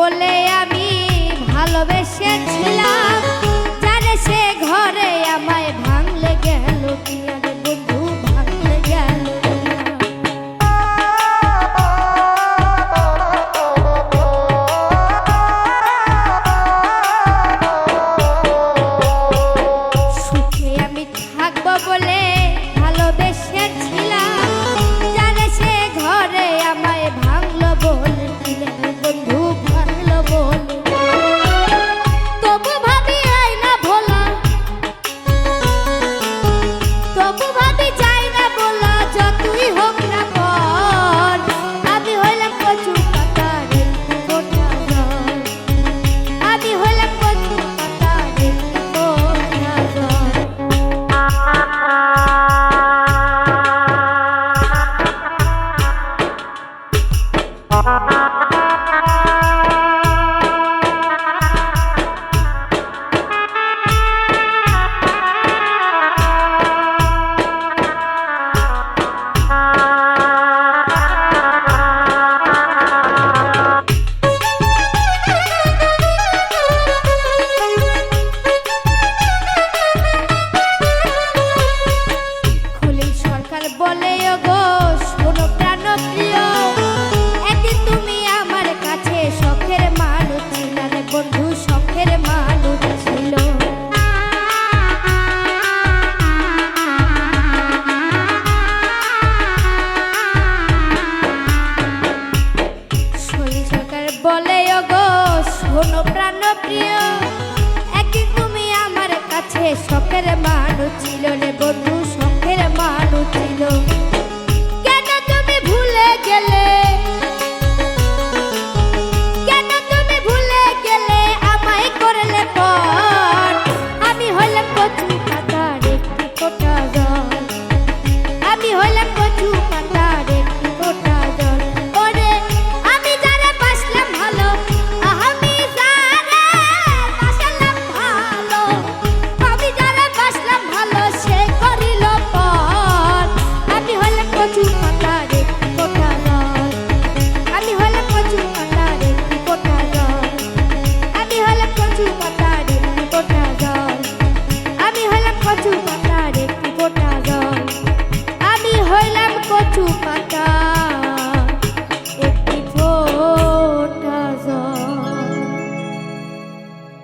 বলে আমি ভালোবেসেছিলাম, জানে সে ঘরে আমায় ভাঙলে গেল কিনা রে বন্ধু, ভাঙলে গেল সুখে আমি থাকবো বলে ভালোবেসেছিলাম, জানে সে ঘরে আমায় ভাঙলো বলে কিনা রে বন্ধু, ভাঙলো বলে। তবু ভাবি আই না ভোলা, তবু ভাবি যাই না বলা, যতই হোক না পর আমি হইলাম কচু পাতার ফোটা জল, আমি হইলাম কচু পাতার ফোটা জল। খলিল সরকার বলে ওগো শোনো প্রাণপ্রিয়, একদিন তুমি আমার কাছে শখের মানুষ ছিলে রে বন্ধু, শখের মানুষ ছিল। খলিল সরকার বলে ওগো শোনো প্রাণপ্রিয়, একদিন তুমি আমার কাছে শখের মানুষ ছিল রে বন্ধু, শখের মানুষ ছিল।